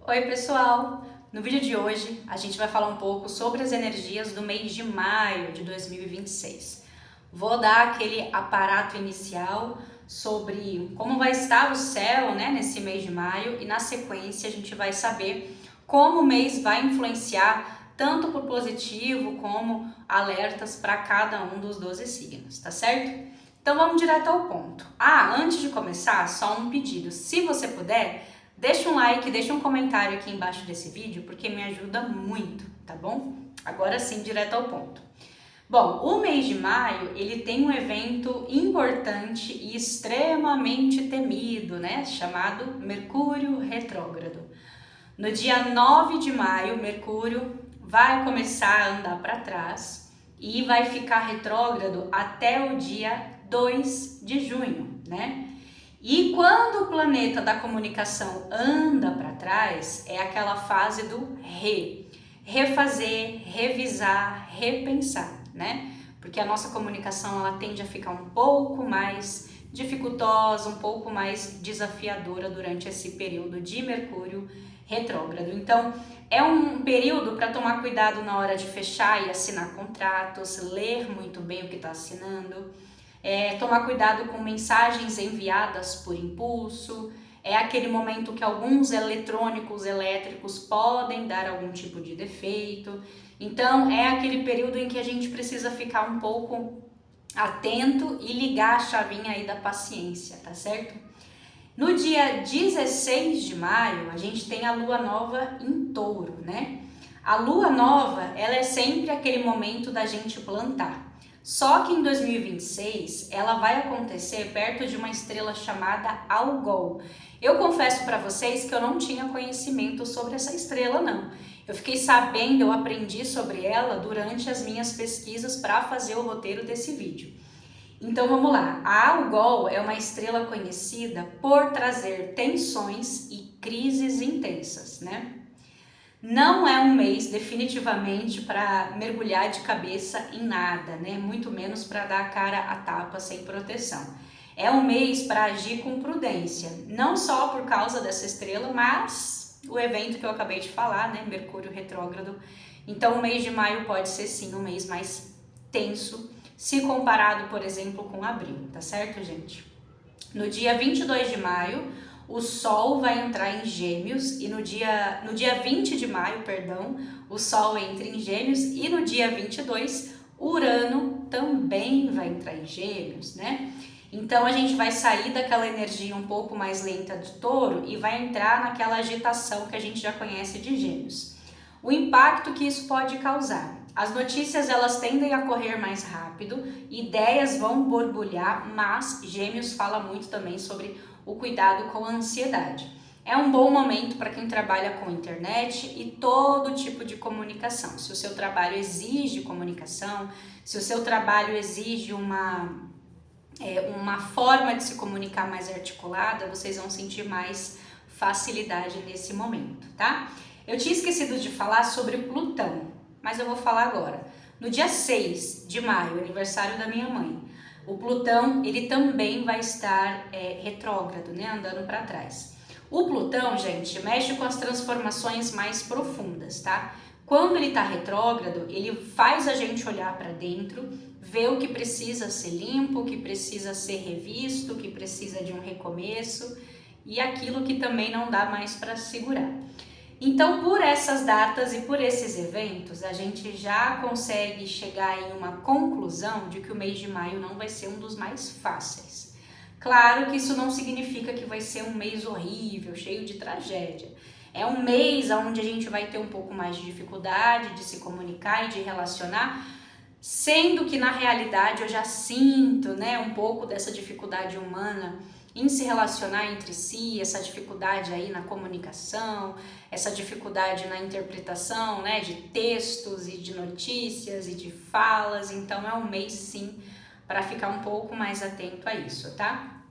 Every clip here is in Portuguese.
Oi pessoal! No vídeo de hoje a gente vai falar um pouco sobre as energias do mês de maio de 2026. Vou dar aquele aparato inicial sobre como vai estar o céu, nesse mês de maio, e na sequência a gente vai saber como o mês vai influenciar tanto por positivo como alertas para cada um dos 12 signos, tá certo? Então vamos direto ao ponto. Antes de começar, só um pedido. Se você puder, deixa um like, deixa um comentário aqui embaixo desse vídeo, porque me ajuda muito, tá bom? Agora sim, direto ao ponto. Bom, o mês de maio, ele tem um evento importante e extremamente temido, chamado Mercúrio retrógrado. No dia 9 de maio, Mercúrio vai começar a andar para trás e vai ficar retrógrado até o dia 2 de junho, E quando o planeta da comunicação anda para trás, é aquela fase do refazer, revisar, repensar, Porque a nossa comunicação ela tende a ficar um pouco mais dificultosa, um pouco mais desafiadora durante esse período de Mercúrio retrógrado. Então, é um período para tomar cuidado na hora de fechar e assinar contratos, ler muito bem o que está assinando, tomar cuidado com mensagens enviadas por impulso. É aquele momento que alguns eletrônicos elétricos podem dar algum tipo de defeito. Então é aquele período em que a gente precisa ficar um pouco atento e ligar a chavinha aí da paciência, tá certo? No dia 16 de maio, a gente tem a lua nova em touro, A lua nova, ela é sempre aquele momento da gente plantar. Só que em 2026 ela vai acontecer perto de uma estrela chamada Algol. Eu confesso para vocês que eu não tinha conhecimento sobre essa estrela não. Eu fiquei sabendo, eu aprendi sobre ela durante as minhas pesquisas para fazer o roteiro desse vídeo. Então vamos lá, a Algol é uma estrela conhecida por trazer tensões e crises intensas, Não é um mês definitivamente para mergulhar de cabeça em nada, Muito menos para dar a cara a tapa sem proteção. É um mês para agir com prudência, não só por causa dessa estrela, mas o evento que eu acabei de falar, Mercúrio retrógrado. Então o mês de maio pode ser sim um mês mais tenso, se comparado, por exemplo, com abril, tá certo, gente? No dia 22 de maio, o Sol vai entrar em Gêmeos e no dia 20 de maio, o Sol entra em Gêmeos e no dia 22, Urano também vai entrar em Gêmeos, Então a gente vai sair daquela energia um pouco mais lenta de Touro e vai entrar naquela agitação que a gente já conhece de Gêmeos. O impacto que isso pode causar. As notícias elas tendem a correr mais rápido, ideias vão borbulhar, mas Gêmeos fala muito também sobre o cuidado com a ansiedade. É um bom momento para quem trabalha com internet e todo tipo de comunicação. Se o seu trabalho exige comunicação, se o seu trabalho exige uma forma de se comunicar mais articulada, vocês vão sentir mais facilidade nesse momento, tá? Eu tinha esquecido de falar sobre Plutão, mas eu vou falar agora. No dia 6 de maio, aniversário da minha mãe, o Plutão ele também vai estar retrógrado, andando para trás. O Plutão, gente, mexe com as transformações mais profundas, tá? Quando ele está retrógrado, ele faz a gente olhar para dentro, ver o que precisa ser limpo, o que precisa ser revisto, o que precisa de um recomeço e aquilo que também não dá mais para segurar. Então, por essas datas e por esses eventos, a gente já consegue chegar em uma conclusão de que o mês de maio não vai ser um dos mais fáceis. Claro que isso não significa que vai ser um mês horrível, cheio de tragédia. É um mês onde a gente vai ter um pouco mais de dificuldade de se comunicar e de relacionar, sendo que na realidade eu já sinto, um pouco dessa dificuldade humana em se relacionar entre si, essa dificuldade aí na comunicação, essa dificuldade na interpretação, de textos e de notícias e de falas. Então é um mês sim para ficar um pouco mais atento a isso, tá?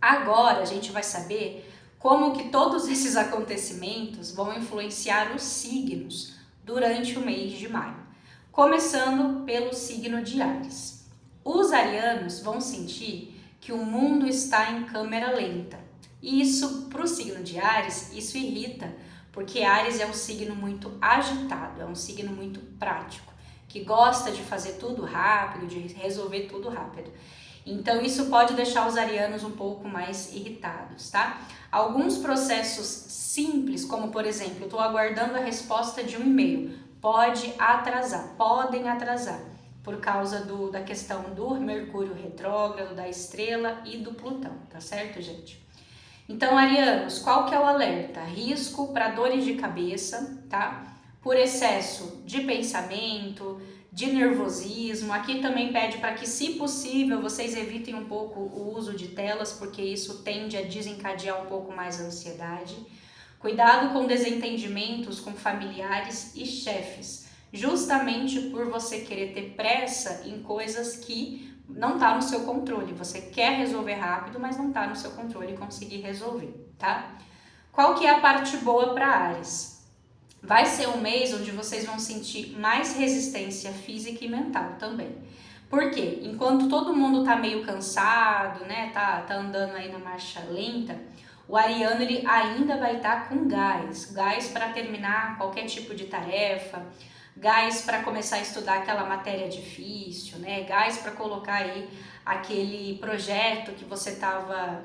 Agora a gente vai saber como que todos esses acontecimentos vão influenciar os signos durante o mês de maio. Começando pelo signo de Áries. Os arianos vão sentir que o mundo está em câmera lenta. E isso, para o signo de Áries, isso irrita, Porque Áries é um signo muito agitado, é um signo muito prático, que gosta de fazer tudo rápido, de resolver tudo rápido. Então isso pode deixar os arianos um pouco mais irritados, tá? Alguns processos simples, como por exemplo, eu estou aguardando a resposta de um e-mail, podem atrasar, por causa da questão do Mercúrio retrógrado, da estrela e do Plutão, tá certo, gente? Então, arianos, qual que é o alerta? Risco para dores de cabeça, tá? Por excesso de pensamento, de nervosismo. Aqui também pede para que, se possível, vocês evitem um pouco o uso de telas, porque isso tende a desencadear um pouco mais a ansiedade. Cuidado com desentendimentos com familiares e chefes, justamente por você querer ter pressa em coisas que não está no seu controle. Você quer resolver rápido, mas não está no seu controle conseguir resolver, tá? Qual que é a parte boa para Áries? Vai ser um mês onde vocês vão sentir mais resistência física e mental também. Por quê? Enquanto todo mundo tá meio cansado, né, tá andando aí na marcha lenta, o ariano ele ainda vai estar com gás para terminar qualquer tipo de tarefa, gás para começar a estudar aquela matéria difícil, né? Gás para colocar aí aquele projeto que você estava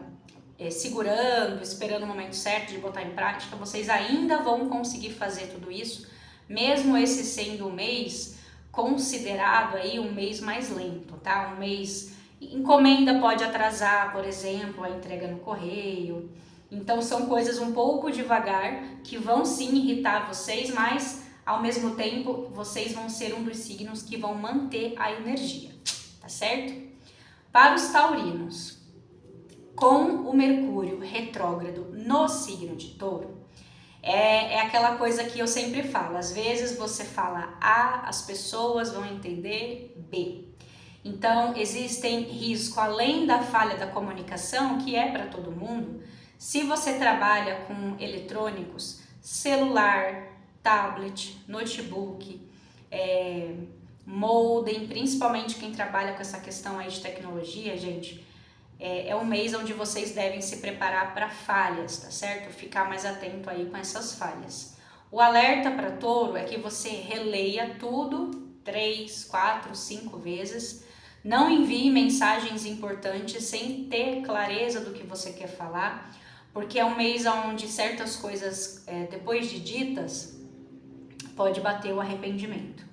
segurando, esperando o momento certo de botar em prática. Vocês ainda vão conseguir fazer tudo isso, mesmo esse sendo um mês considerado aí um mês mais lento, tá? Um mês, encomenda pode atrasar, por exemplo, a entrega no correio. Então são coisas um pouco devagar que vão sim irritar vocês, mas ao mesmo tempo, vocês vão ser um dos signos que vão manter a energia, tá certo? Para os taurinos, com o Mercúrio retrógrado no signo de Touro, é aquela coisa que eu sempre falo, às vezes você fala A, as pessoas vão entender B. Então, existem riscos, além da falha da comunicação, que é para todo mundo. Se você trabalha com eletrônicos, celular, tablet, notebook, modem, principalmente quem trabalha com essa questão aí de tecnologia, gente, é um mês onde vocês devem se preparar para falhas, tá certo? Ficar mais atento aí com essas falhas. O alerta para Touro é que você releia tudo 3, 4, 5 vezes, não envie mensagens importantes sem ter clareza do que você quer falar, porque é um mês onde certas coisas, depois de ditas, pode bater o arrependimento.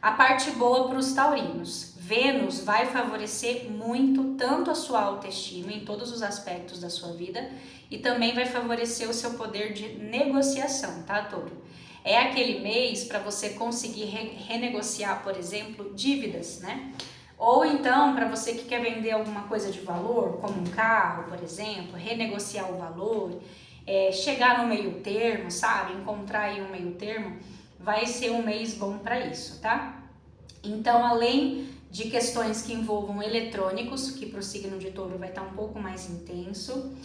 A parte boa para os taurinos. Vênus vai favorecer muito tanto a sua autoestima em todos os aspectos da sua vida e também vai favorecer o seu poder de negociação, tá, Touro? É aquele mês para você conseguir renegociar, por exemplo, dívidas, né? Ou então, para você que quer vender alguma coisa de valor, como um carro, por exemplo, renegociar o valor, chegar no meio termo, sabe? Encontrar aí um meio termo, vai ser um mês bom para isso, tá? Então, além de questões que envolvam eletrônicos, que para o signo de Touro vai estar um pouco mais intenso,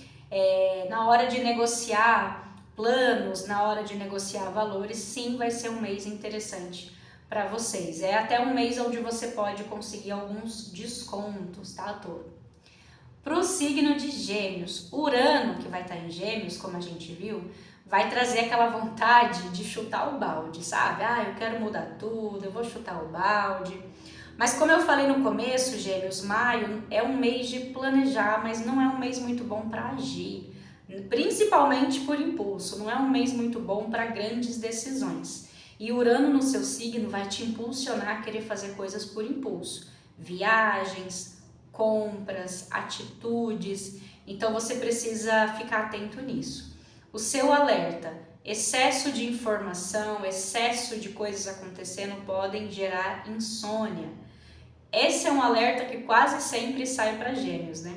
na hora de negociar planos, na hora de negociar valores, sim, vai ser um mês interessante para vocês. É até um mês onde você pode conseguir alguns descontos, tá, Touro? Para o signo de Gêmeos, Urano, que vai estar em Gêmeos, como a gente viu, vai trazer aquela vontade de chutar o balde, sabe? Eu quero mudar tudo, eu vou chutar o balde. Mas como eu falei no começo, Gêmeos, maio é um mês de planejar, mas não é um mês muito bom para agir, principalmente por impulso, não é um mês muito bom para grandes decisões. E Urano no seu signo vai te impulsionar a querer fazer coisas por impulso, viagens, compras, atitudes, então você precisa ficar atento nisso. O seu alerta, excesso de informação, excesso de coisas acontecendo podem gerar insônia. Esse é um alerta que quase sempre sai para Gêmeos, né?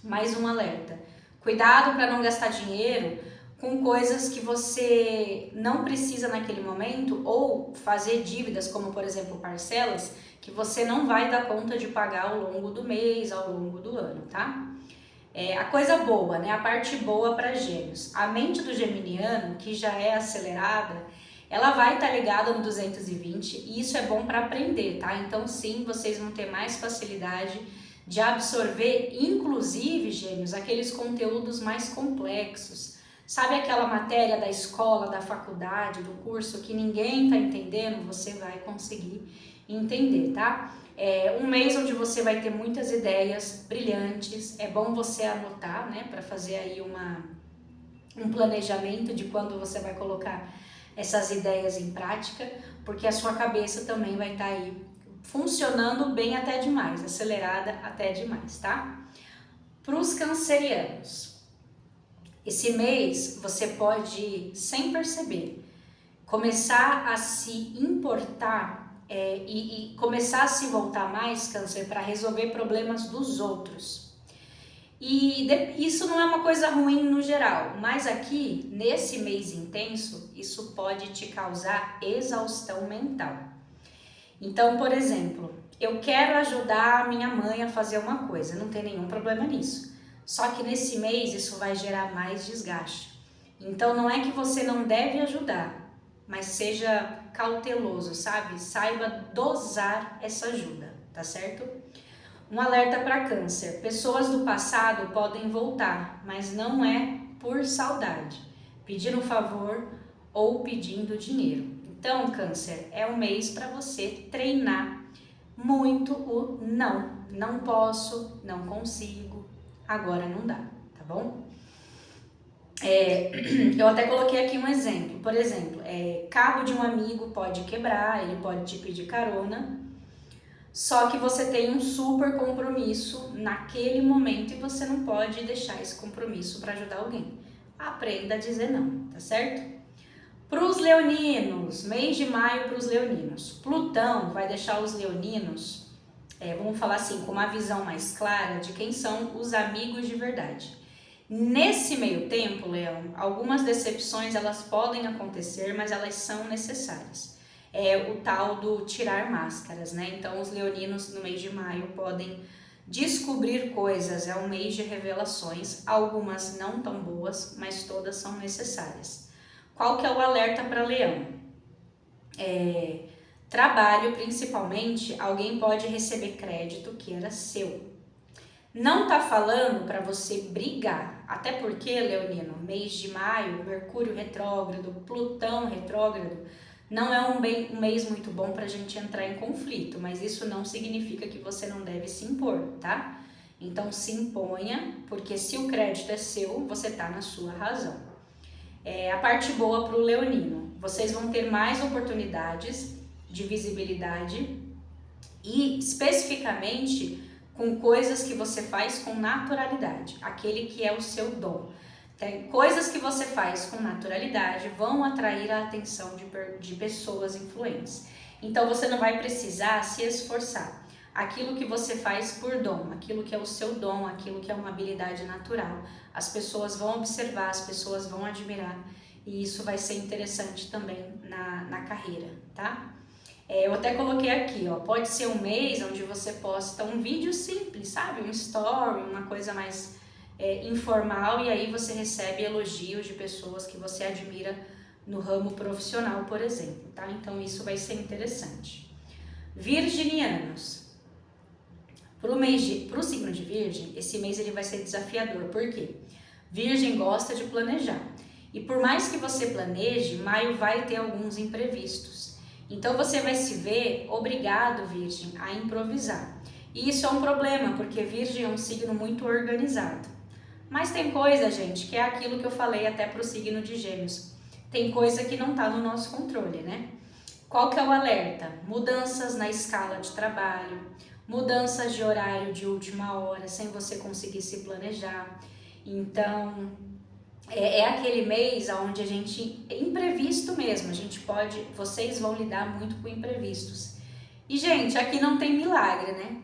Mais um alerta. Cuidado para não gastar dinheiro com coisas que você não precisa naquele momento ou fazer dívidas, como por exemplo parcelas, que você não vai dar conta de pagar ao longo do mês, ao longo do ano, tá? A coisa boa, né? A parte boa para Gêmeos. A mente do geminiano, que já é acelerada, ela vai estar ligada no 220 e isso é bom para aprender, tá? Então sim, vocês vão ter mais facilidade de absorver, inclusive, Gêmeos, aqueles conteúdos mais complexos. Sabe aquela matéria da escola, da faculdade, do curso que ninguém está entendendo? Você vai conseguir entender, tá? É um mês onde você vai ter muitas ideias brilhantes. É bom você anotar, né, para fazer aí um planejamento de quando você vai colocar essas ideias em prática, porque a sua cabeça também vai estar aí funcionando bem até demais, acelerada até demais, tá? Para os cancerianos, esse mês você pode, sem perceber, começar a se importar e começar a se voltar mais, câncer, para resolver problemas dos outros. E isso não é uma coisa ruim no geral, mas aqui, nesse mês intenso, isso pode te causar exaustão mental. Então, por exemplo, eu quero ajudar a minha mãe a fazer uma coisa, não tem nenhum problema nisso. Só que nesse mês isso vai gerar mais desgaste. Então não é que você não deve ajudar, mas seja cauteloso, sabe? Saiba dosar essa ajuda, tá certo? Um alerta para câncer. Pessoas do passado podem voltar, mas não é por saudade, pedindo um favor ou pedindo dinheiro. Então, câncer, é um mês para você treinar muito o não. Não posso, não consigo, agora não dá, tá bom? Eu até coloquei aqui um exemplo. Por exemplo, carro de um amigo pode quebrar, ele pode te pedir carona, só que você tem um super compromisso naquele momento e você não pode deixar esse compromisso para ajudar alguém. Aprenda a dizer não, tá certo? Para os leoninos, mês de maio para os leoninos. Plutão vai deixar os leoninos, vamos falar assim, com uma visão mais clara de quem são os amigos de verdade. Nesse meio tempo, Leão, algumas decepções elas podem acontecer, mas elas são necessárias. É o tal do tirar máscaras, né? Então os leoninos no mês de maio podem descobrir coisas, é um mês de revelações, algumas não tão boas, mas todas são necessárias. Qual que é o alerta para Leão? Trabalho, principalmente, alguém pode receber crédito que era seu. Não tá falando para você brigar, até porque, leonino, mês de maio, Mercúrio retrógrado, Plutão retrógrado, não é um mês muito bom para a gente entrar em conflito, mas isso não significa que você não deve se impor, tá? Então se imponha, porque se o crédito é seu, você tá na sua razão. A parte boa para o leonino, vocês vão ter mais oportunidades de visibilidade e especificamente com coisas que você faz com naturalidade, aquele que é o seu dom. Coisas que você faz com naturalidade vão atrair a atenção de pessoas influentes. Então você não vai precisar se esforçar. Aquilo que você faz por dom, aquilo que é o seu dom, aquilo que é uma habilidade natural, as pessoas vão observar, as pessoas vão admirar e isso vai ser interessante também na carreira, tá? Eu até coloquei aqui, ó, pode ser um mês onde você posta um vídeo simples, sabe? Um story, uma coisa mais informal e aí você recebe elogios de pessoas que você admira no ramo profissional, por exemplo, tá? Então isso vai ser interessante. Virginianos. Pro signo de Virgem, esse mês ele vai ser desafiador. Por quê? Virgem gosta de planejar. E por mais que você planeje, maio vai ter alguns imprevistos. Então você vai se ver obrigado, Virgem, a improvisar. E isso é um problema, porque Virgem é um signo muito organizado. Mas tem coisa, gente, que é aquilo que eu falei até pro signo de Gêmeos. Tem coisa que não tá no nosso controle, né? Qual que é o alerta? Mudanças na escala de trabalho, mudanças de horário de última hora, sem você conseguir se planejar. Então, é aquele mês onde a gente, imprevisto mesmo, vocês vão lidar muito com imprevistos. E, gente, aqui não tem milagre, né?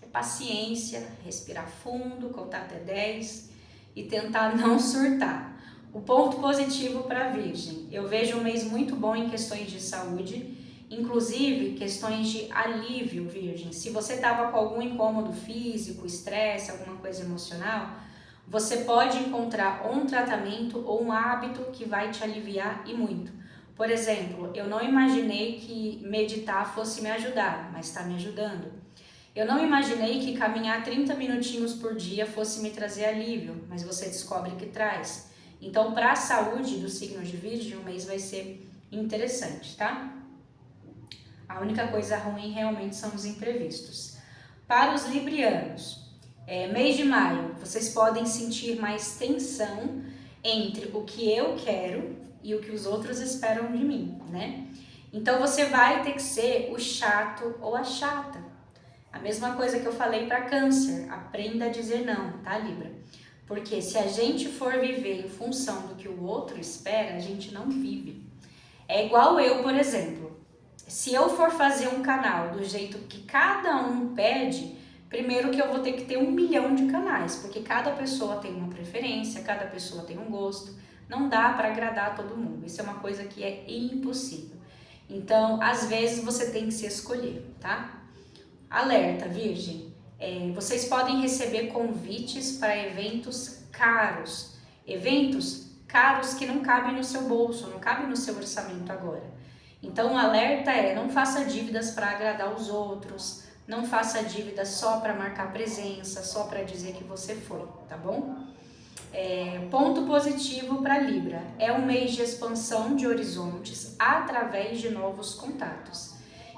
É paciência, respirar fundo, contar até 10 e tentar não surtar. O ponto positivo para a Virgem, eu vejo um mês muito bom em questões de saúde, inclusive questões de alívio, Virgem. Se você estava com algum incômodo físico, estresse, alguma coisa emocional, você pode encontrar um tratamento ou um hábito que vai te aliviar e muito. Por exemplo, eu não imaginei que meditar fosse me ajudar, mas está me ajudando. Eu não imaginei que caminhar 30 minutinhos por dia fosse me trazer alívio, mas você descobre que traz. Então, para a saúde do signo de Virgem, o mês vai ser interessante, tá? A única coisa ruim realmente são os imprevistos. Para os librianos, mês de maio, vocês podem sentir mais tensão entre o que eu quero e o que os outros esperam de mim, né? Então você vai ter que ser o chato ou a chata. A mesma coisa que eu falei para Câncer, aprenda a dizer não, tá, Libra? Porque se a gente for viver em função do que o outro espera, a gente não vive. É igual eu, por exemplo. Se eu for fazer um canal do jeito que cada um pede, primeiro que eu vou ter que ter 1 milhão de canais, porque cada pessoa tem uma preferência, cada pessoa tem um gosto, não dá para agradar todo mundo. Isso é uma coisa que é impossível. Então, às vezes você tem que se escolher, tá? Alerta, Virgem, vocês podem receber convites para eventos caros que não cabem no seu bolso, não cabem no seu orçamento agora. Então o alerta não faça dívidas para agradar os outros, não faça dívidas só para marcar presença, só para dizer que você foi, tá bom? Ponto positivo para Libra, é um mês de expansão de horizontes através de novos contatos.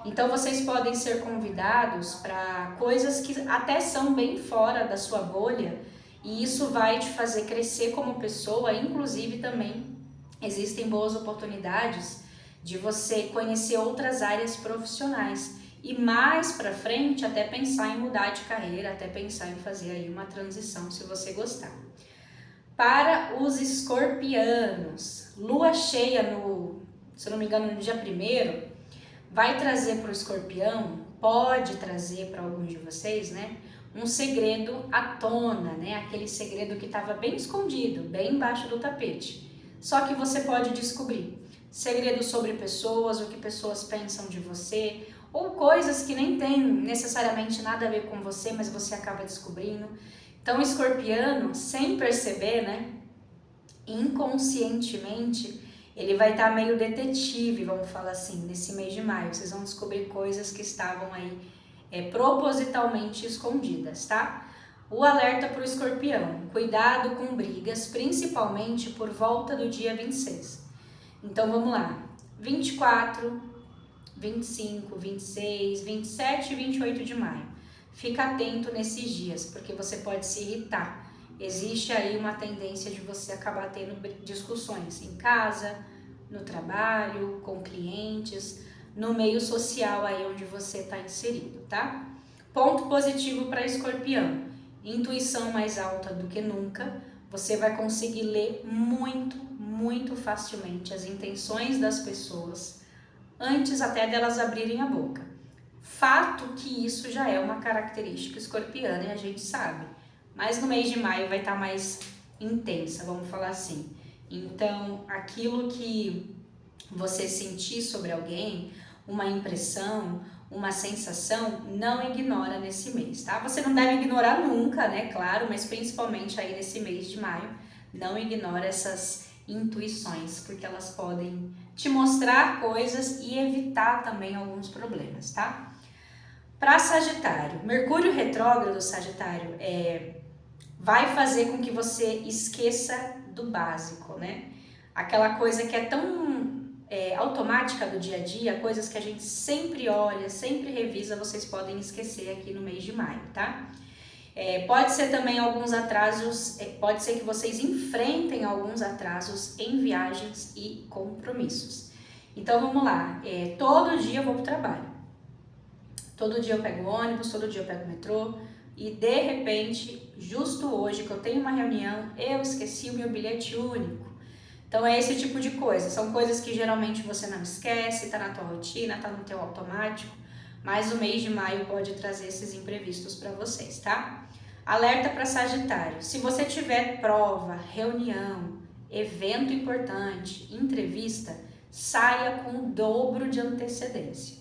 Então vocês podem ser convidados para coisas que até são bem fora da sua bolha e isso vai te fazer crescer como pessoa, inclusive também existem boas oportunidades de você conhecer outras áreas profissionais e mais para frente até pensar em mudar de carreira, até pensar em fazer aí uma transição se você gostar. Para os escorpianos, lua cheia se eu não me engano, no dia 1º, vai trazer para o escorpião, pode trazer para alguns de vocês, né, um segredo à tona, né, aquele segredo que estava bem escondido, bem embaixo do tapete, só que você pode descobrir. Segredos sobre pessoas, o que pessoas pensam de você, ou coisas que nem tem necessariamente nada a ver com você, mas você acaba descobrindo. Então, o escorpiano, sem perceber, né, inconscientemente, ele vai estar meio detetive, vamos falar assim, nesse mês de maio. Vocês vão descobrir coisas que estavam aí propositalmente escondidas, tá? O alerta para o escorpião, cuidado com brigas, principalmente por volta do dia 26. Então vamos lá, 24, 25, 26, 27 e 28 de maio. Fica atento nesses dias, porque você pode se irritar. Existe aí uma tendência de você acabar tendo discussões em casa, no trabalho, com clientes, no meio social aí onde você está inserido, tá? Ponto positivo para escorpião, intuição mais alta do que nunca. Você vai conseguir ler muito facilmente as intenções das pessoas antes até delas abrirem a boca. Fato que isso já é uma característica escorpiana e a gente sabe, mas no mês de maio vai estar mais intensa, vamos falar assim. Então, aquilo que você sentir sobre alguém, uma impressão, uma sensação, não ignora nesse mês, tá? Você não deve ignorar nunca, né? Claro, mas principalmente aí nesse mês de maio, não ignora essas intuições, porque elas podem te mostrar coisas e evitar também alguns problemas, tá? Para Sagitário, Mercúrio retrógrado, Sagitário, vai fazer com que você esqueça do básico, né? Aquela coisa que é tão automática do dia a dia, coisas que a gente sempre olha, sempre revisa, vocês podem esquecer aqui no mês de maio, tá? Pode ser também alguns atrasos, pode ser que vocês enfrentem alguns atrasos em viagens e compromissos. Então vamos lá, todo dia eu vou pro trabalho, todo dia eu pego ônibus, todo dia eu pego metrô e de repente, justo hoje que eu tenho uma reunião, eu esqueci o meu bilhete único. Então é esse tipo de coisa, são coisas que geralmente você não esquece, tá na tua rotina, tá no teu automático, mas o mês de maio pode trazer esses imprevistos para vocês, tá? Alerta para Sagitário, se você tiver prova, reunião, evento importante, entrevista, saia com o dobro de antecedência.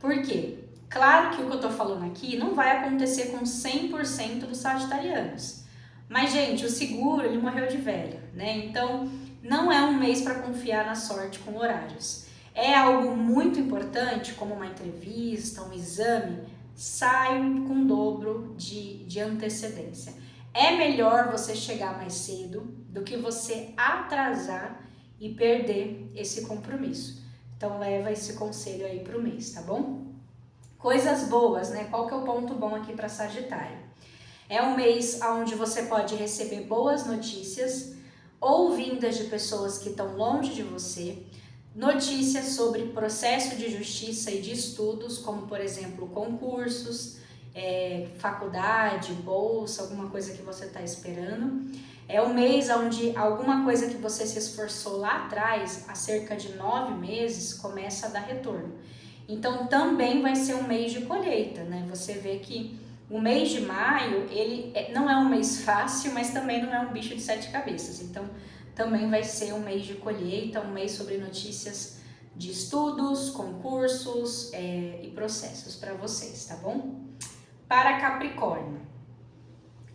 Por quê? Claro que o que eu tô falando aqui não vai acontecer com 100% dos sagitarianos, mas gente, o seguro ele morreu de velho, né? Então não é um mês para confiar na sorte com horários. É algo muito importante, como uma entrevista, um exame, sai com o dobro de antecedência. É melhor você chegar mais cedo do que você atrasar e perder esse compromisso. Então leva esse conselho aí pro mês, tá bom? Coisas boas, né? Qual que é o ponto bom aqui para Sagitário? É um mês onde você pode receber boas notícias ou vindas de pessoas que estão longe de você, notícias sobre processo de justiça e de estudos, como por exemplo concursos, faculdade, bolsa, alguma coisa que você está esperando. É um mês onde alguma coisa que você se esforçou lá atrás, há cerca de 9 meses, começa a dar retorno. Então também vai ser um mês de colheita, né? Você vê que o mês de maio, ele não é um mês fácil, mas também não é um bicho de 7 cabeças. Então também vai ser um mês de colheita, um mês sobre notícias de estudos, concursos e processos para vocês, tá bom? Para Capricórnio,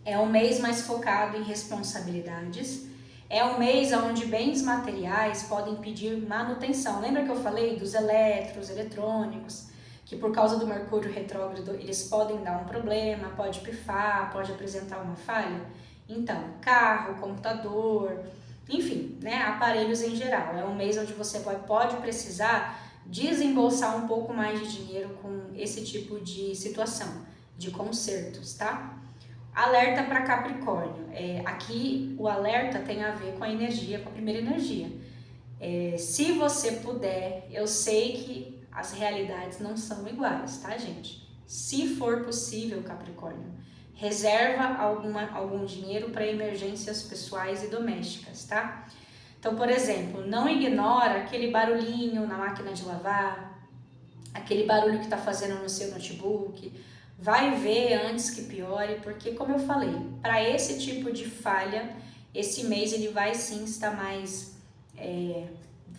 é um mês mais focado em responsabilidades, é um mês onde bens materiais podem pedir manutenção. Lembra que eu falei dos eletrônicos, que por causa do Mercúrio retrógrado eles podem dar um problema, pode pifar, pode apresentar uma falha? Então, carro, computador, enfim, né, aparelhos em geral. É um mês onde você pode precisar desembolsar um pouco mais de dinheiro com esse tipo de situação, de consertos, tá? Alerta para Capricórnio. Aqui o alerta tem a ver com a energia, com a primeira energia. Se você puder, eu sei que as realidades não são iguais, tá, gente? Se for possível, Capricórnio, reserva algum dinheiro para emergências pessoais e domésticas, tá? Então, por exemplo, não ignora aquele barulhinho na máquina de lavar, aquele barulho que está fazendo no seu notebook. Vai ver antes que piore, porque como eu falei, para esse tipo de falha, esse mês ele vai sim estar mais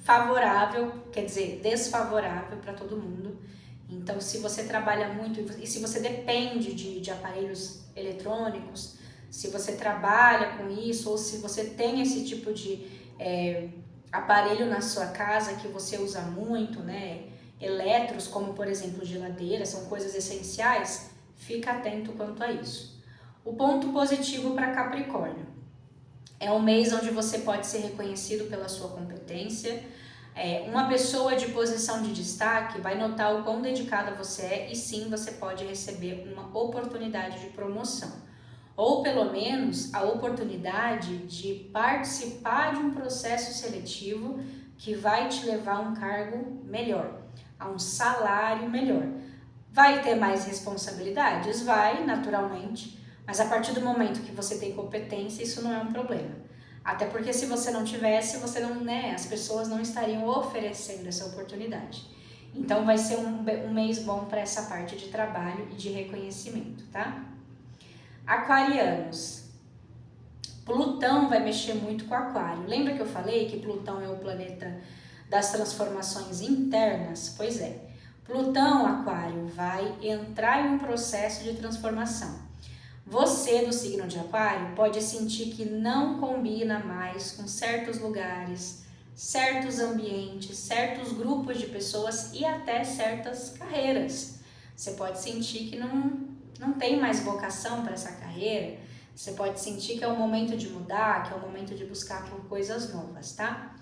favorável, quer dizer, desfavorável para todo mundo. Então, se você trabalha muito e se você depende de aparelhos eletrônicos, se você trabalha com isso ou se você tem esse tipo de aparelho na sua casa que você usa muito, né? Eletros, como por exemplo geladeira, são coisas essenciais, fica atento quanto a isso. O ponto positivo para Capricórnio é um mês onde você pode ser reconhecido pela sua competência. Uma pessoa de posição de destaque vai notar o quão dedicada você é e sim, você pode receber uma oportunidade de promoção. Ou pelo menos a oportunidade de participar de um processo seletivo que vai te levar a um cargo melhor, a um salário melhor. Vai ter mais responsabilidades? Vai, naturalmente, mas a partir do momento que você tem competência, isso não é um problema. Até porque se você não tivesse, as pessoas não estariam oferecendo essa oportunidade. Então vai ser um mês bom para essa parte de trabalho e de reconhecimento, tá? Aquarianos. Plutão vai mexer muito com Aquário. Lembra que eu falei que Plutão é o planeta das transformações internas? Pois é. Plutão, Aquário, vai entrar em um processo de transformação. Você, do signo de Aquário, pode sentir que não combina mais com certos lugares, certos ambientes, certos grupos de pessoas e até certas carreiras. Você pode sentir que não tem mais vocação para essa carreira. Você pode sentir que é o momento de mudar, que é o momento de buscar por coisas novas, tá?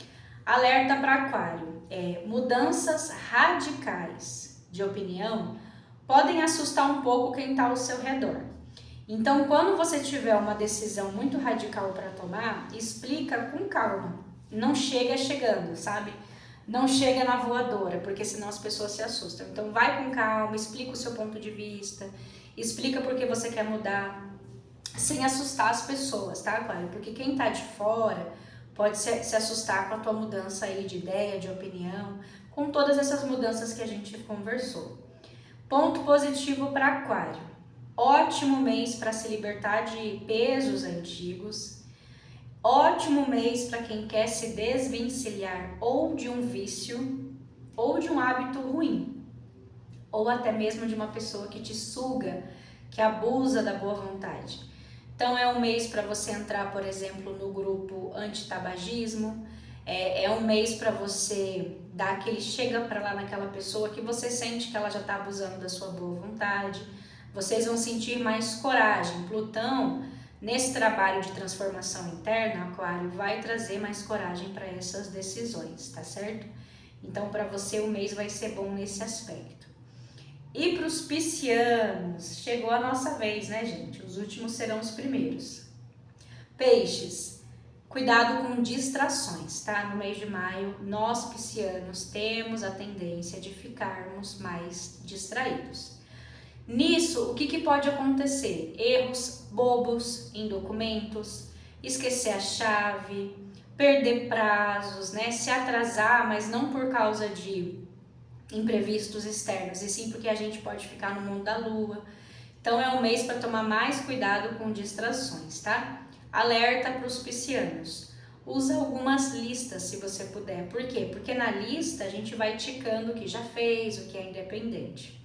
Alerta para Aquário, mudanças radicais de opinião podem assustar um pouco quem está ao seu redor. Então, quando você tiver uma decisão muito radical para tomar, explica com calma. Não chega chegando, sabe? Não chega na voadora, porque senão as pessoas se assustam. Então, vai com calma, explica o seu ponto de vista, explica por que você quer mudar, sem assustar as pessoas, tá, Aquário? Porque quem tá de fora pode se assustar com a tua mudança aí de ideia, de opinião, com todas essas mudanças que a gente conversou. Ponto positivo para Aquário. Ótimo mês para se libertar de pesos antigos. Ótimo mês para quem quer se desvencilhar ou de um vício ou de um hábito ruim. Ou até mesmo de uma pessoa que te suga, que abusa da boa vontade. Então é um mês para você entrar, por exemplo, no grupo antitabagismo, é um mês para você dar aquele chega para lá naquela pessoa que você sente que ela já está abusando da sua boa vontade. Vocês vão sentir mais coragem. Plutão nesse trabalho de transformação interna, Aquário, vai trazer mais coragem para essas decisões, tá certo? Então, para você, o mês vai ser bom nesse aspecto. E para os piscianos, chegou a nossa vez, né, gente? Os últimos serão os primeiros. Peixes, cuidado com distrações, tá? No mês de maio, nós piscianos temos a tendência de ficarmos mais distraídos. Nisso, o que pode acontecer? Erros bobos em documentos, esquecer a chave, perder prazos, né? Se atrasar, mas não por causa de imprevistos externos, e sim porque a gente pode ficar no mundo da lua. Então é um mês para tomar mais cuidado com distrações, tá? Alerta para os piscianos. Usa algumas listas se você puder. Por quê? Porque na lista a gente vai ticando o que já fez, o que é independente.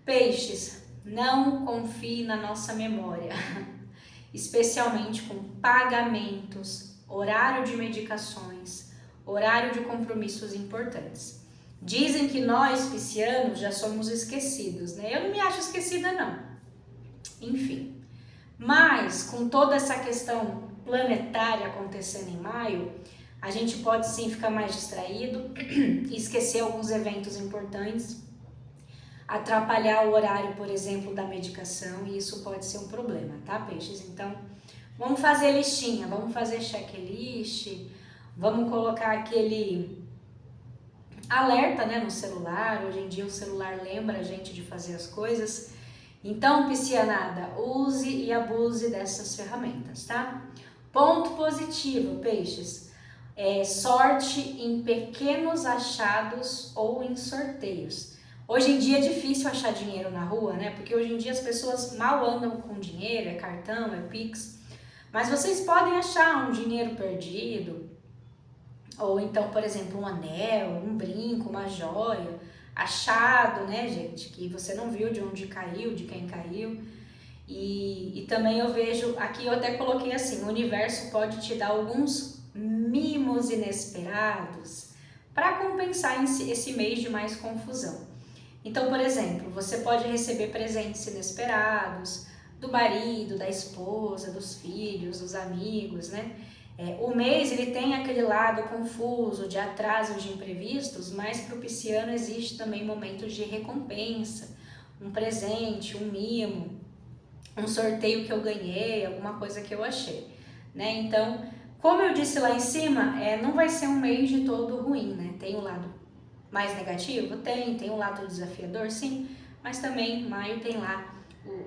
Peixes, não confie na nossa memória, especialmente com pagamentos, horário de medicações, horário de compromissos importantes. Dizem que nós, piscianos, já somos esquecidos, né? Eu não me acho esquecida, não. Enfim, mas com toda essa questão planetária acontecendo em maio, a gente pode sim ficar mais distraído, esquecer alguns eventos importantes, atrapalhar o horário, por exemplo, da medicação, e isso pode ser um problema, tá, peixes? Então, vamos fazer listinha, vamos fazer checklist, vamos colocar aquele alerta, né, no celular. Hoje em dia o celular lembra a gente de fazer as coisas. Então, piscianada, use e abuse dessas ferramentas, tá? Ponto positivo, peixes, sorte em pequenos achados ou em sorteios. Hoje em dia é difícil achar dinheiro na rua, né? Porque hoje em dia as pessoas mal andam com dinheiro, é cartão, é Pix. Mas vocês podem achar um dinheiro perdido, ou então, por exemplo, um anel, um brinco, uma joia, achado, né, gente? Que você não viu de onde caiu, de quem caiu. E também eu vejo, aqui eu até coloquei assim, o universo pode te dar alguns mimos inesperados para compensar esse mês de mais confusão. Então, por exemplo, você pode receber presentes inesperados do marido, da esposa, dos filhos, dos amigos, né? O mês ele tem aquele lado confuso, de atrasos, de imprevistos, mas para o pisciano existe também momentos de recompensa, um presente, um mimo, um sorteio que eu ganhei, alguma coisa que eu achei, né? Então, como eu disse lá em cima, não vai ser um mês de todo ruim, né? Tem um lado mais negativo? Tem um lado desafiador, sim, mas também maio tem lá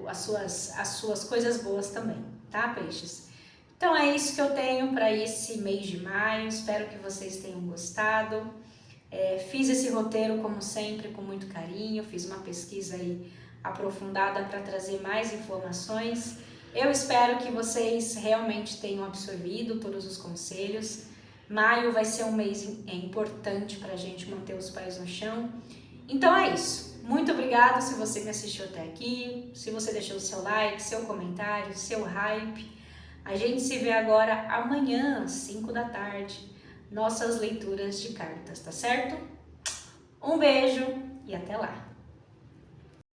as suas coisas boas também, tá, peixes? Então é isso que eu tenho para esse mês de maio, espero que vocês tenham gostado. Fiz esse roteiro, como sempre, com muito carinho, fiz uma pesquisa aí aprofundada para trazer mais informações. Eu espero que vocês realmente tenham absorvido todos os conselhos. Maio vai ser um mês importante para a gente manter os pés no chão. Então é isso. Muito obrigada se você me assistiu até aqui, se você deixou o seu like, seu comentário, seu hype. A gente se vê agora amanhã, às 5 da tarde, nossas leituras de cartas, tá certo? Um beijo e até lá!